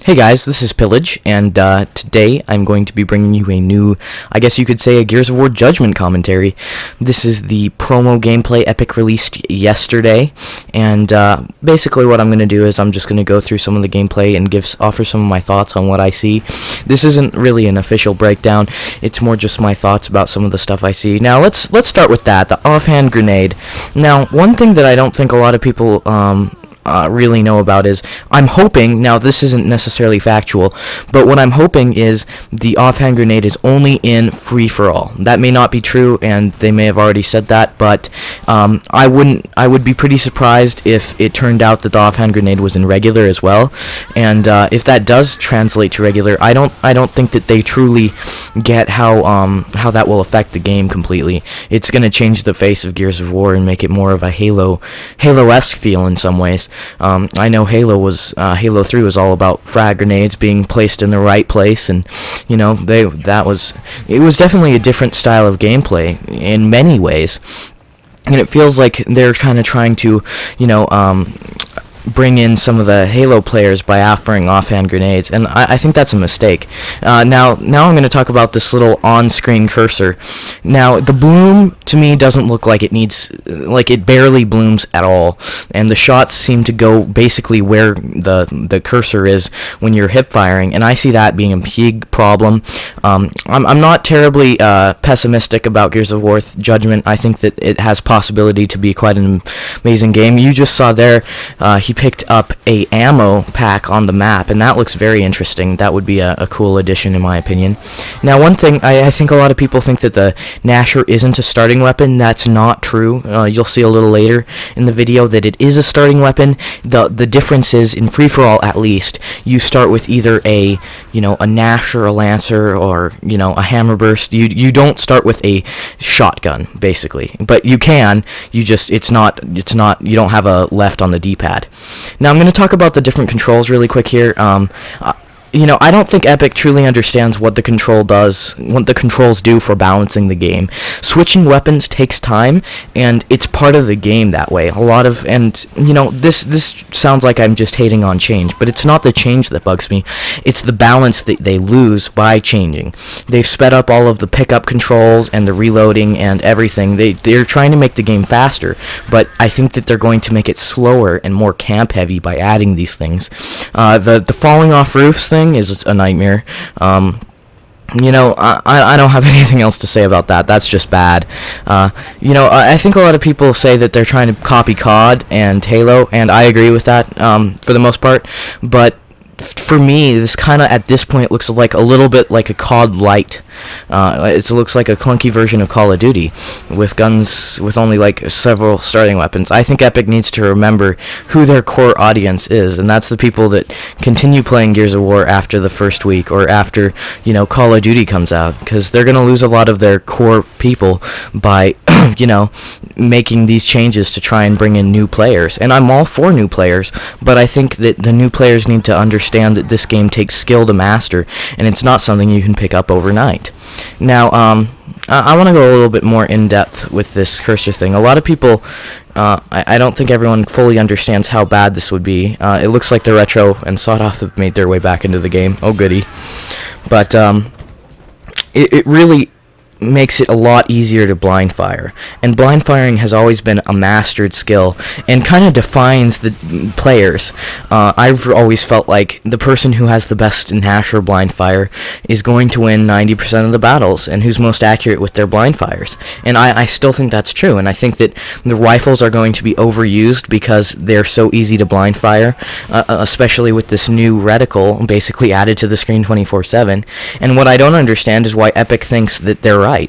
Hey guys, this is Pillage, and today I'm going to be bringing you a new, I guess you could say, a Gears of War Judgment commentary. This is the promo gameplay Epic released yesterday, and basically what I'm going to do is I'm just going to go through some of the gameplay and offer some of my thoughts on what I see. This isn't really an official breakdown, it's more just my thoughts about some of the stuff I see. Now let's start with that, the offhand grenade. Now, one thing that I don't think a lot of people really know about is, I'm hoping, now this isn't necessarily factual, but what I'm hoping is the offhand grenade is only in free-for-all. That may not be true, and they may have already said that, but I would be pretty surprised if it turned out that the offhand grenade was in regular as well, and if that does translate to regular, I don't think that they truly get how that will affect the game completely. It's going to change the face of Gears of War and make it more of a Halo-esque feel in some ways. I know Halo 3 was all about frag grenades being placed in the right place, and you know, it was definitely a different style of gameplay in many ways, and it feels like they're kind of trying to, you know, bring in some of the Halo players by offering offhand grenades, and I think that's a mistake. Now I'm going to talk about this little on-screen cursor. Now, the bloom to me doesn't look like it barely blooms at all, and the shots seem to go basically where the cursor is when you're hip firing, and I see that being a big problem. I'm not terribly pessimistic about Gears of War Judgment. I think that it has possibility to be quite an amazing game. You just saw there, he picked up a ammo pack on the map, and that looks very interesting. That would be a cool addition in my opinion. Now, one thing, I think a lot of people think that the Gnasher isn't a starting weapon. That's not true. You'll see a little later in the video that it is a starting weapon. The difference is, in free-for-all at least, you start with either a Gnasher, a Lancer, or a Hammerburst. You don't start with a shotgun basically, but you can. You just you don't have a left on the D-pad. Now I'm going to talk about the different controls really quick here. I don't think Epic truly understands what the controls do for balancing the game. Switching weapons takes time, and it's part of the game that way. This sounds like I'm just hating on change, but it's not the change that bugs me. It's the balance that they lose by changing. They've sped up all of the pickup controls and the reloading and everything. They're trying to make the game faster, but I think that they're going to make it slower and more camp-heavy by adding these things. The falling off roofs thing is a nightmare. I don't have anything else to say about that. That's just bad. I think a lot of people say that they're trying to copy COD and Halo, and I agree with that for the most part, but for me, this kind of, at this point, looks like a little bit like a COD Lite. It looks like a clunky version of Call of Duty, with guns with only like several starting weapons. I think Epic needs to remember who their core audience is, and that's the people that continue playing Gears of War after the first week, or after, Call of Duty comes out, because they're going to lose a lot of their core people by, making these changes to try and bring in new players. And I'm all for new players, but I think that the new players need to understand that this game takes skill to master, and it's not something you can pick up overnight. Now, I want to go a little bit more in-depth with this cursor thing. A lot of people, I don't think everyone fully understands how bad this would be. It looks like the Retro and Sawed-Off have made their way back into the game. Oh, goody. But it really makes it a lot easier to blind fire, and blind firing has always been a mastered skill and kind of defines the players. I've always felt like the person who has the best Gnasher blind fire is going to win 90% of the battles, and who's most accurate with their blind fires, and I still think that's true. And I think that the rifles are going to be overused because they're so easy to blind fire, especially with this new reticle basically added to the screen 24/7. And what I don't understand is why Epic thinks that they're right. I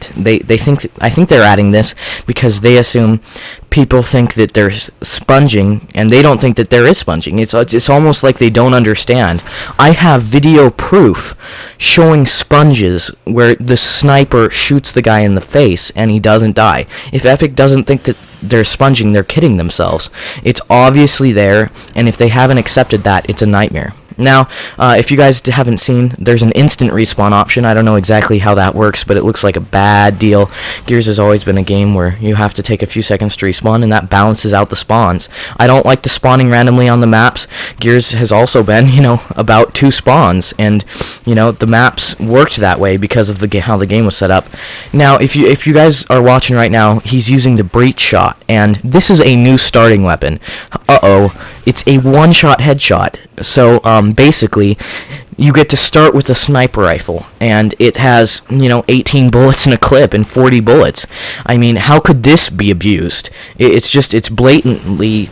think they're adding this because they assume people think that there's sponging, and they don't think that there is sponging. It's almost like they don't understand. I have video proof showing sponges where the sniper shoots the guy in the face and he doesn't die. If Epic doesn't think that they're sponging, they're kidding themselves. It's obviously there, and if they haven't accepted that, it's a nightmare. Now, if you guys haven't seen, there's an instant respawn option. I don't know exactly how that works, but it looks like a bad deal. Gears has always been a game where you have to take a few seconds to respawn, and that balances out the spawns. I don't like the spawning randomly on the maps. Gears has also been, about 2 spawns, and, the maps worked that way because of how the game was set up. Now, if you guys are watching right now, he's using the breach shot, and this is a new starting weapon. It's a one-shot headshot. So, basically, you get to start with a sniper rifle, and it has, 18 bullets in a clip and 40 bullets. I mean, how could this be abused? It's blatantly,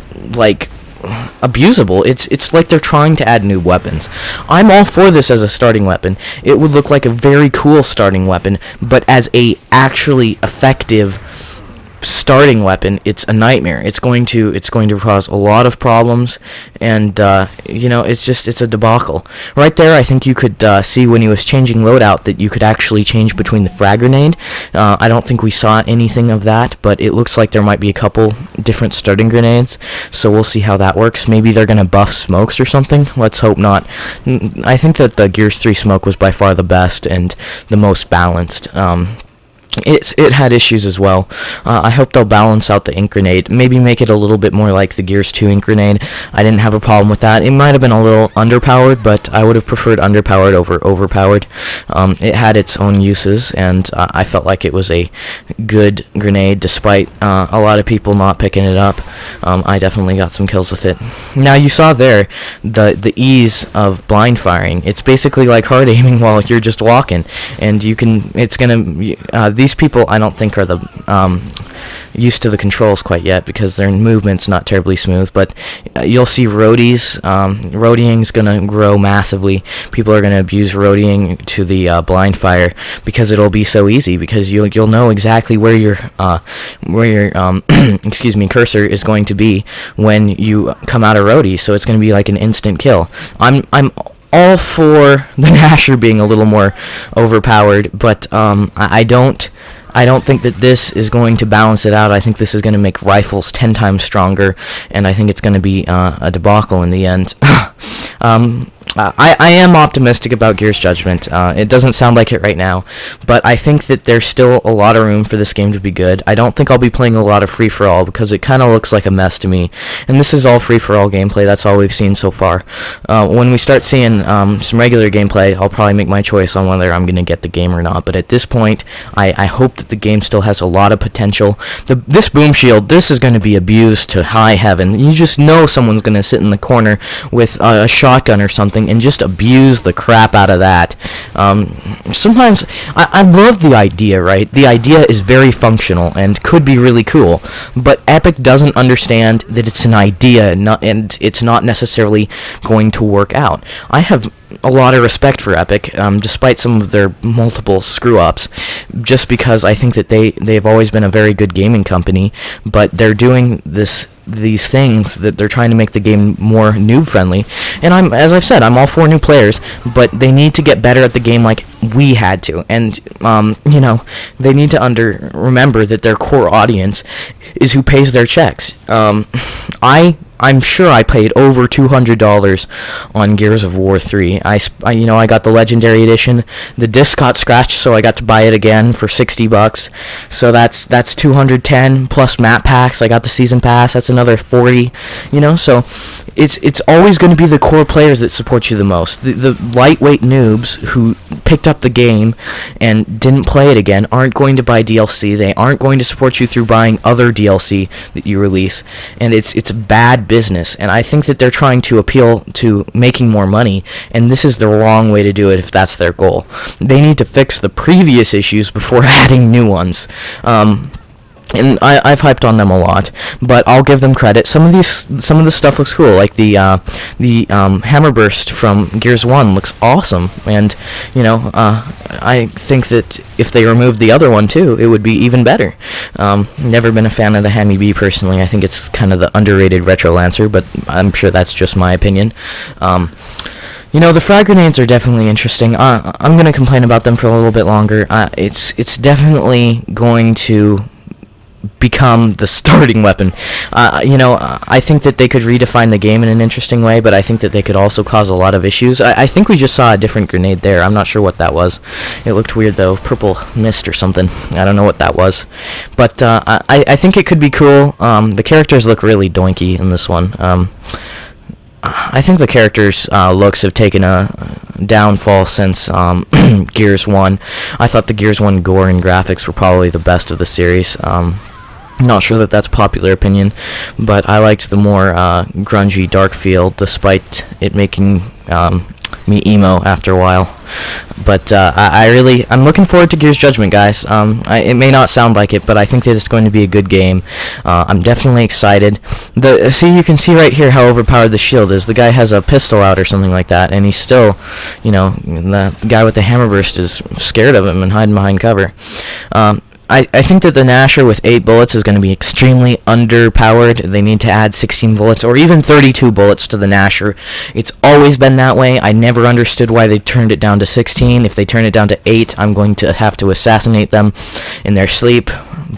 abusable. It's like they're trying to add new weapons. I'm all for this as a starting weapon. It would look like a very cool starting weapon, but as a actually effective starting weapon, it's a nightmare. It's going to cause a lot of problems, and it's a debacle. Right there, I think you could see when he was changing loadout that you could actually change between the frag grenade. I don't think we saw anything of that, but it looks like there might be a couple different starting grenades, so we'll see how that works. Maybe they're gonna buff smokes or something. Let's hope not. I think that the Gears 3 smoke was by far the best and the most balanced. It had issues as well. I hope they'll balance out the ink grenade. Maybe make it a little bit more like the Gears 2 ink grenade. I didn't have a problem with that. It might have been a little underpowered, but I would have preferred underpowered over overpowered. It had its own uses, and I felt like it was a good grenade, despite a lot of people not picking it up. I definitely got some kills with it. Now, you saw there the ease of blind firing. It's basically like hard aiming while you're just walking, and these people, I don't think, are used to the controls quite yet because their movement's not terribly smooth, but you'll see roadies. Roadieing's going to grow massively. People are going to abuse roadieing to the blind fire because it'll be so easy, because you'll know exactly where your excuse me, cursor is going to be when you come out of roadie, so it's going to be like an instant kill. I'm all for the Nasher being a little more overpowered, but I don't think that this is going to balance it out. I think this is going to make rifles 10 times stronger, and I think it's going to be a debacle in the end. I am optimistic about Gears Judgment. It doesn't sound like it right now, but I think that there's still a lot of room for this game to be good. I don't think I'll be playing a lot of free-for-all because it kind of looks like a mess to me, and this is all free-for-all gameplay. That's all we've seen so far. When we start seeing some regular gameplay, I'll probably make my choice on whether I'm going to get the game or not, but at this point, I hope that the game still has a lot of potential. This boom shield, this is going to be abused to high heaven. You just know someone's going to sit in the corner with a shotgun or something and just abuse the crap out of that. Sometimes I love the idea, right? The idea is very functional and could be really cool, but Epic doesn't understand that it's an idea and it's not necessarily going to work out. I have a lot of respect for Epic, despite some of their multiple screw-ups, just because I think that they've always been a very good gaming company, but they're doing these things that they're trying to make the game more noob-friendly, and as I've said, I'm all for new players, but they need to get better at the game like we had to, and, they need to remember that their core audience is who pays their checks. I'm sure I paid over $200 on Gears of War 3. I got the Legendary Edition. The disc got scratched, so I got to buy it again for $60. So that's $210 plus map packs. I got the season pass. That's another $40. So it's always going to be the core players that support you the most. The lightweight noobs who picked up the game and didn't play it again aren't going to buy DLC. They aren't going to support you through buying other DLC that you release, and it's bad business, and I think that they're trying to appeal to making more money, and this is the wrong way to do it if that's their goal. They need to fix the previous issues before adding new ones. And I've hyped on them a lot, but I'll give them credit. Some of the stuff looks cool, like the hammer burst from Gears 1 looks awesome, and I think that if they removed the other one too, it would be even better. Never been a fan of the Hammy B personally. I think it's kind of the underrated Retro Lancer, but I'm sure that's just my opinion. The frag grenades are definitely interesting. I'm gonna complain about them for a little bit longer. It's definitely going to become the starting weapon. I think that they could redefine the game in an interesting way, but I think that they could also cause a lot of issues. I think we just saw a different grenade there. I'm not sure what that was. It looked weird though, purple mist or something. I don't know what that was, but I think it could be cool. The characters look really doinky in this one. I think the characters' looks have taken a downfall since Gears 1. I thought the Gears 1 gore and graphics were probably the best of the series. Not sure that that's popular opinion, but I liked the more grungy, dark feel, despite it making me emo after a while. But I'm looking forward to Gears Judgment, guys. It may not sound like it, but I think that it's going to be a good game. I'm definitely excited. You can see right here how overpowered the shield is. The guy has a pistol out or something like that, and he's still, the guy with the hammer burst is scared of him and hiding behind cover. I think that the Gnasher with 8 bullets is going to be extremely underpowered. They need to add 16 bullets or even 32 bullets to the Gnasher. It's always been that way. I never understood why they turned it down to 16. If they turn it down to 8, I'm going to have to assassinate them in their sleep.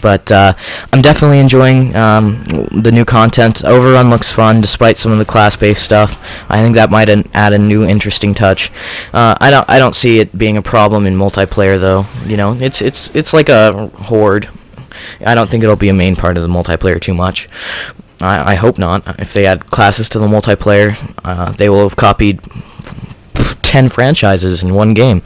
But I'm definitely enjoying the new content. Overrun looks fun, despite some of the class-based stuff. I think that might add a new interesting touch. I don't see it being a problem in multiplayer, though. It's like a horde. I don't think it'll be a main part of the multiplayer too much. I hope not. If they add classes to the multiplayer, they will have copied 10 franchises in one game,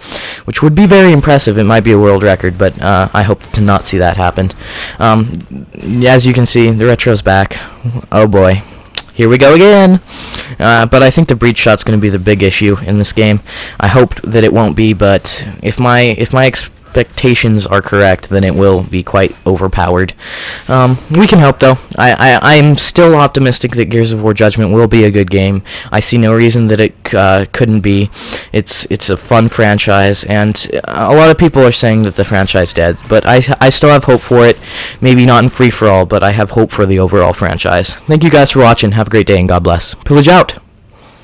which would be very impressive. It might be a world record, but I hope to not see that happen. As you can see, the retro's back. Oh boy, here we go again. But I think the breach shot's going to be the big issue in this game. I hope that it won't be, but if my expectations are correct, then it will be quite overpowered. We can hope, though. I'm still optimistic that Gears of War Judgment will be a good game. I see no reason that it couldn't be. It's a fun franchise, and a lot of people are saying that the franchise dead, but I still have hope for it. Maybe not in free-for-all, but I have hope for the overall franchise. Thank you guys for watching. Have a great day, and God bless. Pillage out!